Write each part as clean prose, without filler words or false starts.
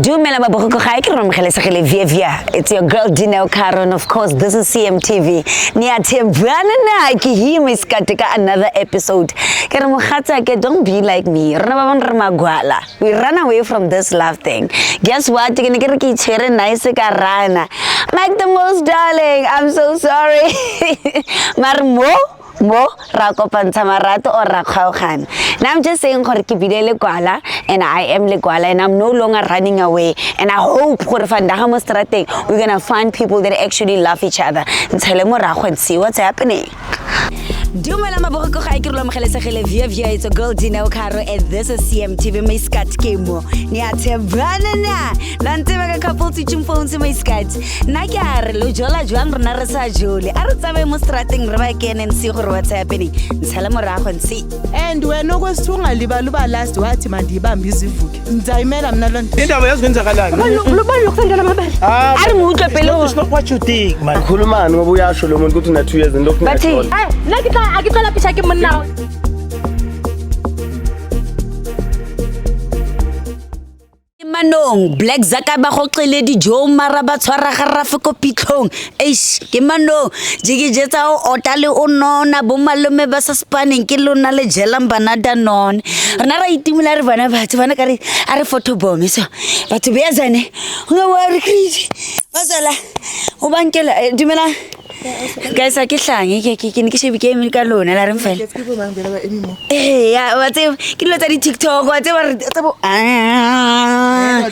Dumela maboko ga ke re mogelesegele via. It's your girl Dineo Caro, and of course this is CMTV. Niyathembana na ke hima iskatika another episode. Ke re mogatsa ke don't be like me. Rena ba bang re magwala. We run away from this love thing. Guess what? Ke ne ke re ke tshwere nice ka rana. Like the most darling. I'm so sorry. Mo ra kopantsa marato or ra kgaogana. Now I'm just saying gore ke bile le kwala and I am le kwala and I'm no longer running away, and I hope gore fandaga mo strateng we're going to find people that actually love each other. Ntshele morago and see what's happening. Dumela maboko ga ke re lo mogelesegele via it's a girl Dineo Caro, and this is CMTV my skat kemo. Niyathembana na ntse ba ka couple teaching phones my skat. Na ke a re lo jola jwang rena re sa jole. A re tsabe mo strateng re ba kene and see gore what's happening. Ntshele morago and see. And wena okwesithunga liba last wathi mandibambe izivuke. Ngizayimela mina lo nto. Indaba yazikwenzakalayo. Lobani lokusendela mabele. Ari mutle pelo. It's not what you think, man. Khulumani ngoba uyasho lo muntu ukuthi una 2 years and lokhu Bathi, akithola pisha ke monna. Manong Black Zaka ba go xile dijo mara ba tshwara garafe ko pitlong ke manong jigi jetsa o otale o nona bo malome ba sa spanning ke lona le jelang bana da non rena ra itimula re bana batho bana ka re a re photo bomb so batho be yazane nga wa re crazy bazala o bankela dumela guys a ke hlange ke ne ke shebe game ka lona la re mfela ya wa tse ke lo tsa di TikTok wa tse ba re tsa bo ha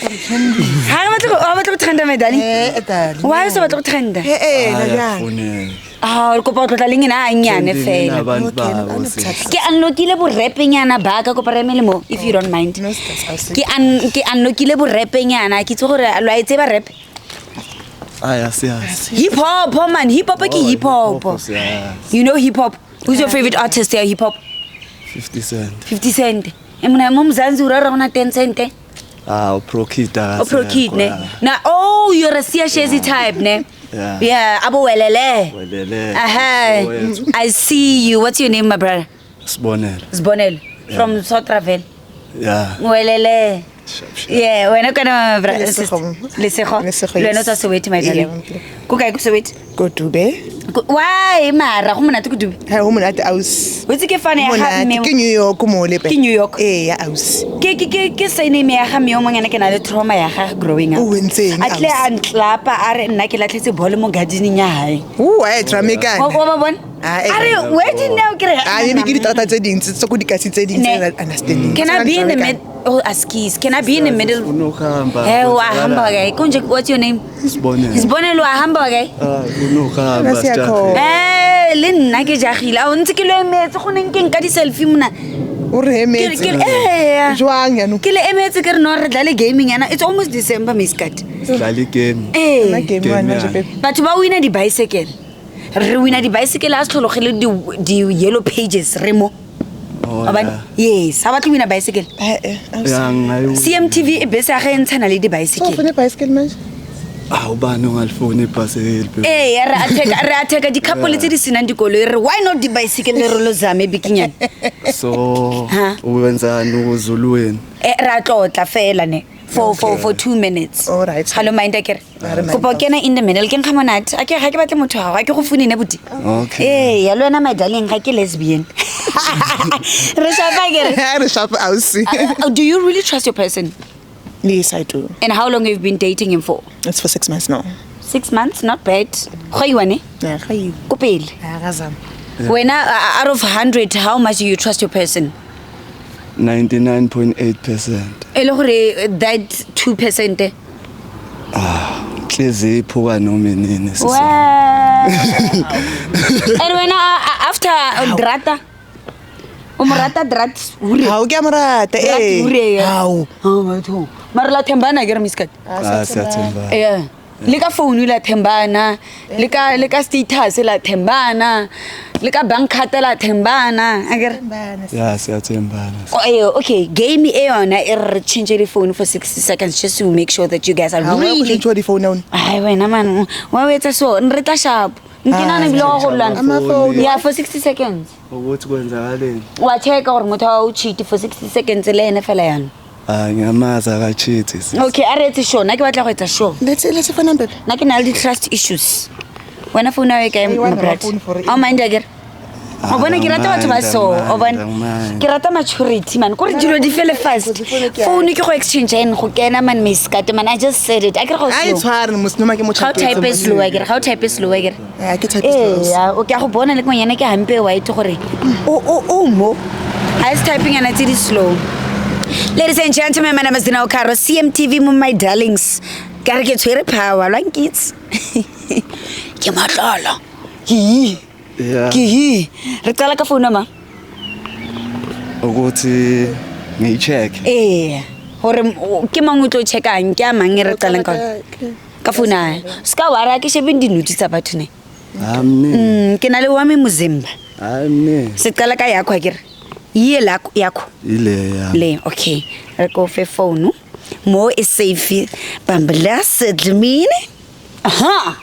ba tlo trenda medali why so ba tlo trenda re kopa tlo tla leng ena anyane fela ke unlockile bo rapping-yana ba ka kopa re melemo if you don't mind ke unlockile bo rapping-yana ke tse gore lo a itse ba rap yes. Hip hop, man. Hip hop, hip hop. You know hip hop. Who's your favorite artist there? Hip hop. 50 Cent. 50 Cent. Emuna mumzanzi urarona 10 cent. Pro Kid. Pro Kid ne. Na you're a Shezi type ne. Yeah, Abu Welele. Aha. I see you. What's your name, my brother? Sbonel. From South Travel. Yeah. Welele. Yeah, wena kana lesego lena tsa Soweto my darling. Go kae go Soweto? Go Dube. Why mara go monate go Dube? Ha go monate aus. Wetse ke fane ya ga mme. Ke New York mo lepe. Ke New York. Ya aus. Ke sa ine me ya ga mme o mongana ke na le trauma ya ga growing up. O ntseng. Atle antlapa are nna ke latlhetse ball mo gardening ya hae. Drama ka. Wa ba bona? Are where did now get it? Me ke ditata tse ding tse go dikasi tse ding tse understanding. Can I be in the middle? Askis. Can I be in the middle? Hey, wa hamba guy. Konje, what's your name? Sbonel wa hamba guy. Le nna ke jagile. A ntse ke lo emetse go neng ke nka di selfie mona. O re emetse. Jwang ya no. Ke le emetse ke re no re dlale gaming yana. It's almost December, Miss Kat. Dlale game. Na game wana je. Batho ba wina di bicycle. Re wina di bicycle a tlhologele di yellow pages remo. Yes, how about you win a bicycle? CMTV bese a ge ntshana le di bicycle. So bicycle man. Ba no alfone bicycle. Re ateka di couple tse di sinang dikoloi re why not di bicycle le re lo zame bikinyana. So wenza no Zuluweni. Ra tlotla fela ne. For 2 minutes. All right. Hello mind akere. Kopa kena in the middle ke nkgamonate. A ke ga ke batle motho ga ke go funine buti. Okay. Ya lona my darling ga ke lesbian. Re shapa akere. Re shapa aus. Do you really trust your person? Yes, I do. And how long have you been dating him for? It's for 6 months now. 6 months, not bad. Go you ne? Yeah, go you. Go pele. Razam. When out of 100, how much do you trust your person? 99.8%. Ele gore that 2%. Hlezi iphuka noma nini Wow. And when after Drata umrata drat ure. Ha o ke amrata How? Batho. Mara la thembana ke re miskat. Siyathemba. Yeah. Le ka phone la thembana, le ka status la thembana, le ka bank card la thembana. Akere. Yeah, siyathembana. Okay, game e yona e re change the phone for 60 seconds just to make sure that you guys are really. How the phone now? Ai wena man, wa wetsa so nreta sharp. Nkina ne bilo go lana. Yeah, for 60 seconds. Ukuthi kwenzakaleni? Wa check gore motho o cheat for 60 seconds le ene fela yana. ngiyamaza akachithi Okay, aretse show. Na ke batla go etsa show. Let's fana baby. Na ke na le trust issues. Wena phone ya ka wena mbrat. phone for it. O mind agere. O bona ke rata batho ba so. O bona ke rata maturity man. Gore dilo di fele fast. Phone ke go exchange en go kena man miskate man. I just said it. I ke go Ai slow. tshware mosnoma ke mo How type is slow agere. How type is slow agere. Ya ke type slow. Yeah, o ke go bona le konyana ke hampe white gore. O mo. I was typing and it's slow. Ladies and gentlemen, my name is Dineo Caro, CMTV mo my darlings. Gotta get to power, like kids. Ke matlala. Ke re qala ka phone ma. ukuthi ngicheck Hore ke mang o tlo checkang ke a mang re qalang ka phone. Ska wara ke shebeng dinuti tsa batho ne. amne Ke na le wa me mozimba. amne Se qala ka yakho akere. Ye lakho yakho. ile ya Le okay. Re go fe phone. Mo is safe. Bambela sedlmini. Aha.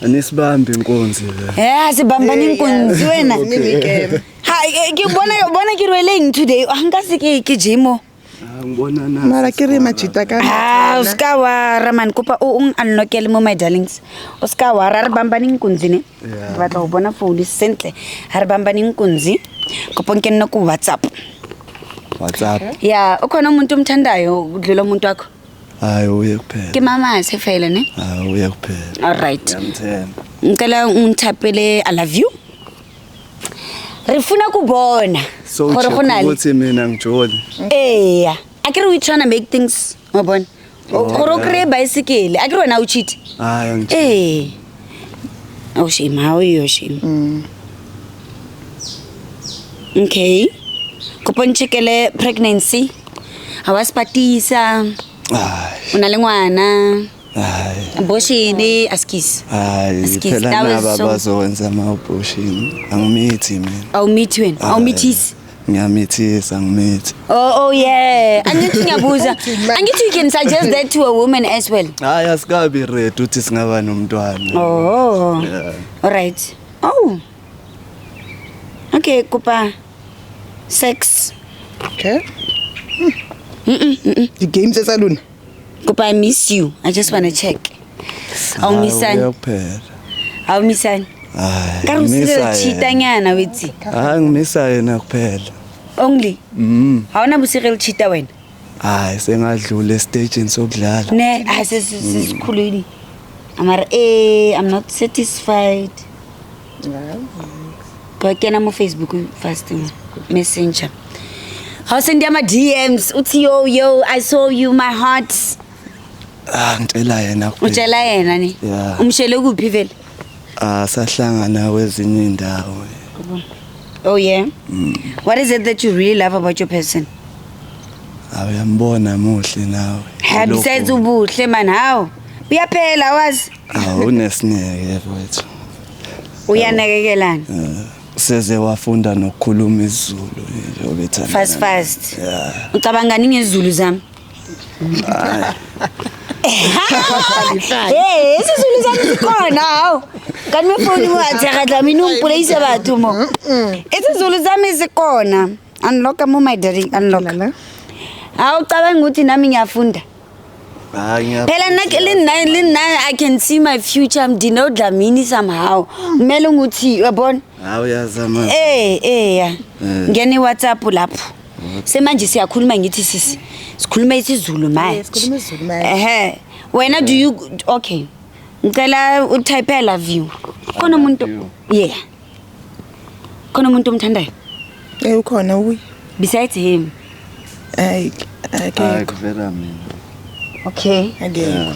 anisibambe inkonzi le Sibambani inkunzi wena. Ha ke bona ke rweleng today. Hanga se ke gym. ngibona na Mara ke re machita ka. Ska wa Raman kopa o unlockele mo my darlings. O ska wa re bambani inkunzi ne. Re batla go bona phone sentle. Ha re bambani inkunzi. Kopa ke nna ku WhatsApp. WhatsApp Yeah, ukhona umuntu omthandayo udlula umuntu wakho. hayi uye kuphela Ke mama sefela ne. hayi uye kuphela All right. ngiyamthemba Ngicela ungithapele I love you. Rifuna kubona. so Gore go na le. ukuthi mina ngijoli Akere we trying to make things ngabona. Gore o kre bicycle. Akere wena u cheat. hayi Oh shame, how you shame. Okay. Kopon chekele pregnancy. Hawaspatisa. hayi Una le ngwana. hayi Boshini askis. hayi Askis, phela that was naba so- bazowenza ama-abortion angimithi mina I'll meet you. I'll meet his. ngiyamithisa ngimithi Oh yeah. Angithi ngiyabuza. Angithi you can suggest that to a woman as well. hayi asikabi ready uthi singaba nomntwana Oh. Yeah. All right. Oh. Okay, kupa. Sex. Okay. The games esaluni. Kupa, I miss you. I just want to check. I'll miss Hayi, you. uye kuphela I'll miss you. hayi Karusile ngimisa chita yena. nyana wethi. hayi ngimisa yena kuphela Only. Hawuna busirel chita wena. hayi sengadlula estageni sokudlala Ne, asesikhululi. Amara I'm not satisfied. Go kena mo Facebook first Messenger. How send my DMs? Uthi yo, I saw you, my heart. ngicela yena kuphela Utshela yena ni. Yeah. Umshele kuphi vele? sahlangana kwezinye indawo Oh yeah. What is it that you really love about your person? awuyambona muhle nawe Besides ubuhle man, how? Uyaphela wazi. unesineke mfowethu Uyanakekelana. seze wafunda nokukhuluma isiZulu nje obethana Fast. yeah Ucabanga nini ngezulu zami? Hey, isizulu zami sikhona hawo. Kanti mefoni wathakadla mina ungipuleyise bathu mo. Isizulu zami sikhona. Unlock mo my daddy, unlock. Hawu cabanga ukuthi nami ngiyafunda. Phela nina I can see my future. I'm Dineo Dlamini somehow. Kumele ukuthi uyabona? awuyazama Yeah. Ngene WhatsApp lapho. Semanje siyakhuluma ngithi sisi. Sikhuluma isiZulu manje. Sikhuluma isiZulu manje. Wena do you okay. Ngicela utype I love you. Khona umuntu yeah. Khona umuntu omthandayo. Ukhona uyi. Besides him. Hayi kuvela mina Okay. Akekho.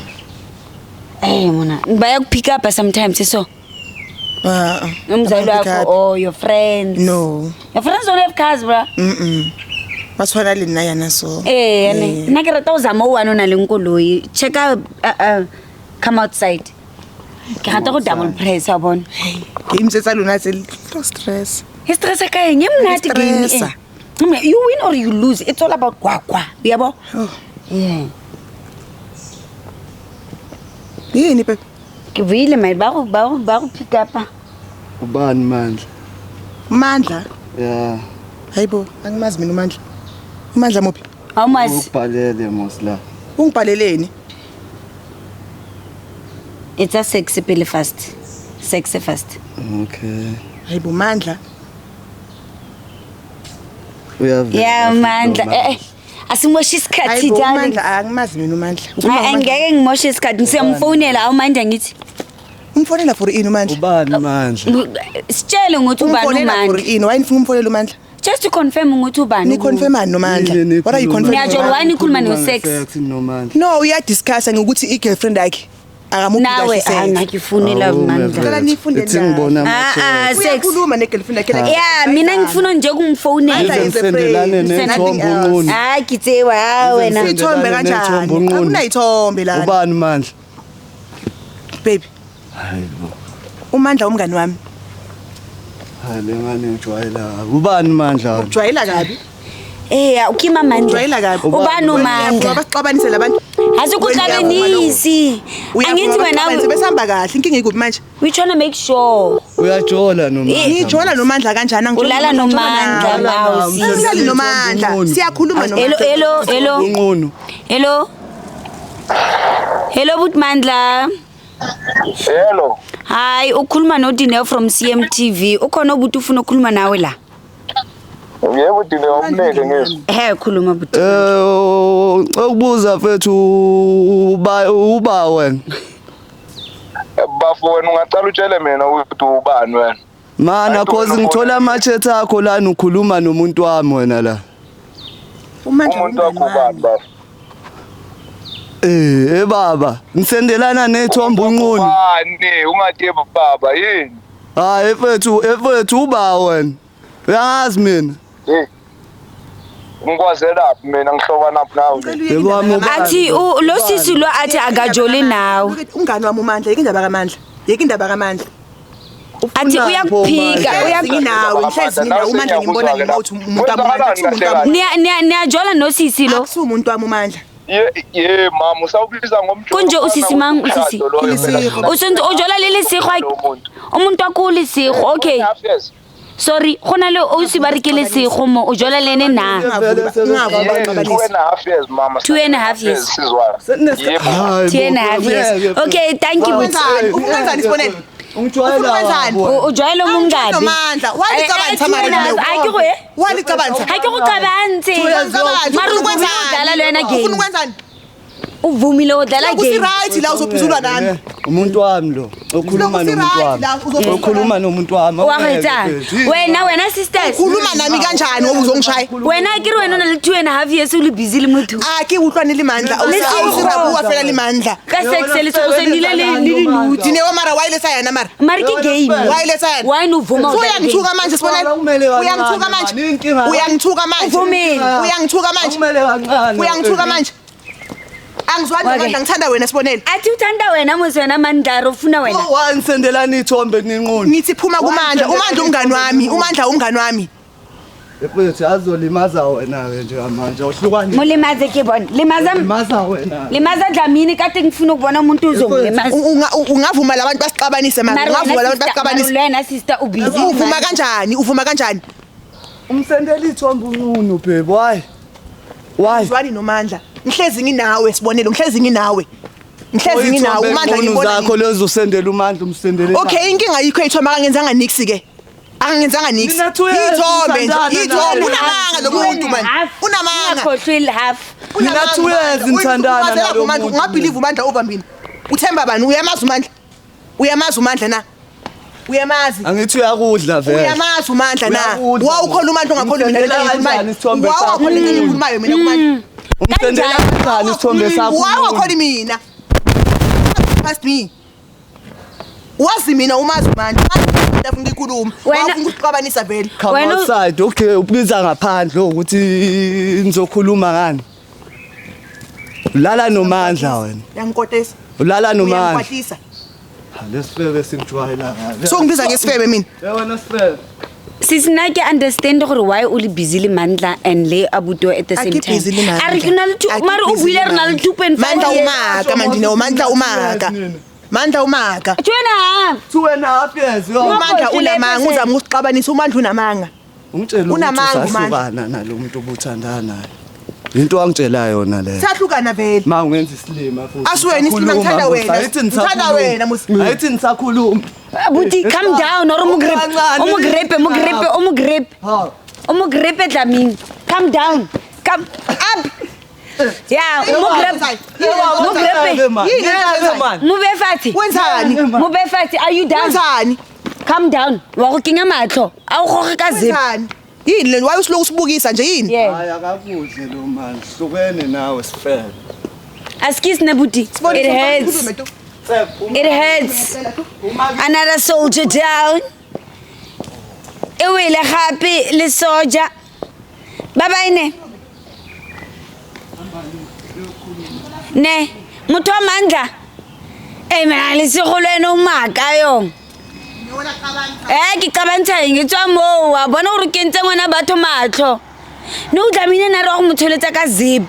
Mona. Baya pick up sometimes so. Umzali Pick wakho up. or your friends. No. Your friends don't have cars, bro. Waswala lena yana so. Ne. Nna ke rata o zama o ana le nkoloi. Check out come outside. Ke rata go double press a bona. Games esaluni tse stress. Stress ka eng? Emnate game. You win or you lose. It's all about kwakwa. Uyabo? Yeah. Yini pepe? Ke buile my ba go pick up. ubani mandla Mandla. yeah Hayibo, angimazi mina uMandla. uMandla muphi? How much? Ubhalele mos la. Ungibhaleleni? It's a sexy pele first. Sexy first. Okay. Hayibo Mandla. Yeah, Mandla. Asimoshi isikhathi Hayibo darling. Mandla angimazi mina uMandla. Angeke ngimoshe isikhathi siyamfonela awumandla ngithi. Umfonela for ini uMandla? Ubani manje? Sitshele ukuthi ubani Umfonela for uMandla. ini? Wayini ufuna umfonela uMandla? Just to confirm ukuthi ubani. Ni confirmani noMandla? What are you confirming? Niyajola wani ikhuluma no sex. No, uya discuss ngokuthi i-girlfriend yakhe akamuphi Nawe kahle. ngakifunela Mandla. Cela nifunde Ah, sex. Uyakhuluma ne-girlfriend yakhe. Yeah, mina ngifuna nje ukumfonela. Sendelane nethombo nqunu. Hayi kitsewa ha wena. Ithombe kanjani? Akunayithombe la. Ubani Mandla? Baby, Hayibo. uMandla umngani wami. Hayi lengane ngijwayela. Ubani Mandla? Ujwayela kabi? Ukhima Mandla. Ujwayela kabi? Ubani uMandla? Baxabanise labantu. Asikuxabanisi. Angithi wena besihamba kahle inkinga ikuphi manje? we trying to make sure. Uyajola noMandla. Ngijola noMandla kanjani Ulala noMandla bawo. Sihlali noMandla. Siyakhuluma noMandla. Hello. Hello. Hello Butmandla. Hello. Hi, ukhuluma noDineo from CMTV. Ukhona ubuthi ufuna ukukhuluma nawe la? Yebo Dineo umneke ngizwe. Khuluma buthi. Ukubuza mfethu uba wena. Bafo wena ungacala utshele mina ukuthi ubani wena. Mana cause ngithola amachat akho lana ukhuluma nomuntu wami wena la. Umuntu wakho ubani bafo? Baba, ngisendelana nethombo unqunu. Bani, ungathi baba yini? Hayi mfethu uba wena. Uyazi mina. Ngikwazelaphi mina ngihlobana nawe. Athi lo sisi lo athi akajoli nawe. Ungani wami uMandla, yeke indaba kaMandla. Yeke indaba kaMandla. Athi uyakuphika, nawe, ngihlezi ngina uMandla ngimbona nginothi umuntu wami. Niyajola no sisi lo. Akusu umuntu wami uMandla. Ye mama usawubiza ngomjolo. Kunje usisi mang usisi. Usonto ujola leli sigwa. Umuntu wakuli sigwa. Okay. Sorry, khona le o se barekele sego mo o jola lene na. 2.5 years mama. 2.5 years. 2.5 years. Okay, thank you. Ufuna isibonelo. Ungijwayela. Ujwayela umungadi. Mandla, walicabanisa mara. Ayikho walicabanisa. Ayikho cabanze. Mara ukwenzani lo yena game. Ufuna ukwenzani? Uvumile udlala game. Right la uzophizulwa nami. Umuntu wami lo okhuluma nomuntu wami. Okhuluma nomuntu wami. Waheta. Wena sisters. Ukhuluma nami kanjani obuzongishaya? Wena akiri wena na 2.5 years uli busy limuntu. Aki uhlwanele Mandla. Awusirabu wafela liMandla. Ka sexele usendile linuthi. Dineo mara wayilesa yana mara. Mara ki game. Wayilesa yana. Wayini uvuma. Uyangithuka manje sibonela. Uyangithuka manje. Uyangithuka manje. Uyangithuka manje. Uyangithuka manje. Angizwani Mandla ngithanda wena sibonela. Athi uthanda wena muzwena Mandla ufuna wena. Wangisendelana ithombe ninqunu. Ngithi phuma kuMandla. uMandla umngani wami. uMandla umngani wami. Mfethu azolimaza wena nje manje uhlukani. Mulimaze ke bona. Limaza wena. Limaza Dlamini kade ngifuna ukubona umuntu uzongilimaza. Ungavuma labantu basixabanise manje. Ungavuma labantu basixabanise. Wena sister ubusy. Uvuma kanjani? Uvuma kanjani? Umsendela ithombe unqunu babe. Why? Zwani noMandla. Ngihlezi nginawe sibonelo. Ngihlezi nginawe. Ngihlezi nginawe uMandla ngibona. Zakho lezo usendela uMandla umsendele. Okay, inkinga ayikho ithomba akangenzanga nix ke. Akangenzanga nix. Ithombe nje. Ithombe unamanga lo muntu man. Unamanga. Khohlwe half. Mina 2 years ngithandana nalo muntu. Ungabelieve uMandla over mina. Uthemba bani? Uyamazi uMandla? Uyamazi uMandla na? Uyamazi? Angithi uyakudla vele. Uyamazi uMandla na? Wawukhola uMandla ongakhola mina leyo. Wawukhola into engikhulumayo mina kuMandla. Umsendela kanjani isithombe sakho? Wawukhola mina. Past me. Wazi mina umazi uMandla. Ngifuna ukukhuluma. Wafuna ukuxabanisa vele. Come outside. Okay, ubiza ngaphandle ukuthi nizokhuluma ngani? Ulala noMandla wena. Yanginkotesa. Ulala noMandla. Uyangikwatisa. Lesifebe singijwayela ngale. So ngibiza ngesifebe mina. Yewena sifebe. Sisinake understand gore why uli busy le Mandla and le abuto at the same time. Ariginal to mara ubile rinal 2.5 Mandla umaka mandine Mandla umaka. Mandla umaka. 2.5 years. uMandla unamanga uzama ukuxabanisa uMandla unamanga. Ungitshela Unamanga ukuthi usahlukana nalo muntu obuthandana naye. into angitshela yona le Sahlukana vele. ma ungenza isilima futhi Asiwena isilima ngithanda wena. Ngithanda wena musi. ayithi nisakhuluma Buti, calm down or umugripe Dlamini. Calm down. Come up. Yeah, move fati. Move fati. Are you done? Wenzani? Calm down. Wakukinga matlo. Awukhoke kazip. Yini le waye usiloku usibukisa nje yini? Yeah. hayi akakudle lo man hlukene nawe sifele Askis na Buti. It hurts. It hurts. Another soldier down. Ewele happy le soldier. Bye bye ne. Ne, motho wa mandla. Mina le segolwena o maka yong. Ke qabantsa eng tswa mo wa bona gore ke ntse ngwana batho matlo. No Dlamini na re go motholetsa ka zip.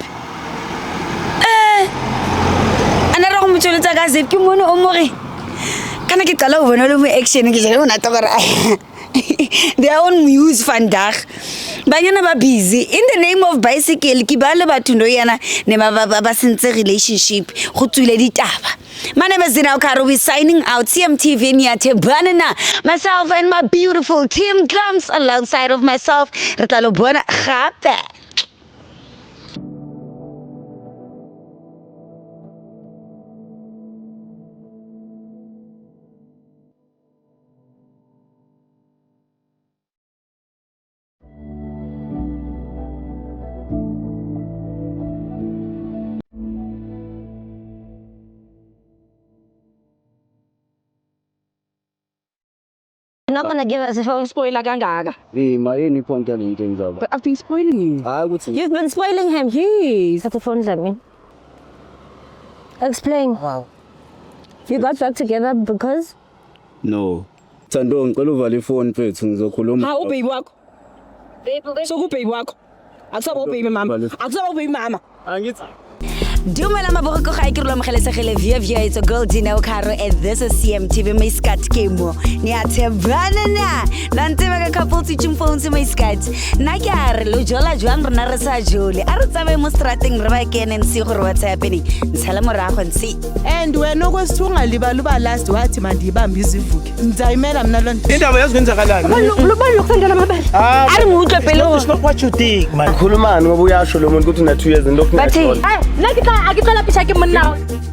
Ana re go motholetsa ka zip ke mone o more. Kana ke qala o bona le mo action ke jele ona togora. Their own muse vandag. Banyana ba busy in the name of bicycle ke ba le batho no yana ne ba sentse relationship go tswile ditaba. My name is Zina Okaro. We signing out. CMTV Niate Banana. Myself and my beautiful team drums alongside of myself. Retalo bona gape. Not gonna give us a full spoiler gangaga. Mayini point yale into ngizaba. But I've been spoiling you. Hayi ukuthi You've been spoiling him. Yes. What the phone does mean? Explain. Wow. You got back together because? no Thando ngicela uvale ifone mfethu ngizokhuluma How baby wakho? So who baby wakho? Akusaba baby mama. Akusaba baby mama. angithi Dumela maboko ga ke re lo mogelesegele via it's a girl Zina Okaro and this is CMTV my scat kemo ni athebana na ntse ba ka couple teaching phones my scat na ke are lo jola jwang rena re sa jole a re tsabe mo strateng re ba kene nsi gore what's happening ntshala morago nsi And wena okwesithunga liba luba last wathi mandibamba izivuke. Ngizayimela mina lo nto. indaba yazikwenzakalayo Lubani lokufendela amabele. ari ngutwe pelo it's not what you think man khulumani ngoba uyasho lo muntu ukuthi una 2 years into bathi Hey, nakita akithola pisha ke monna.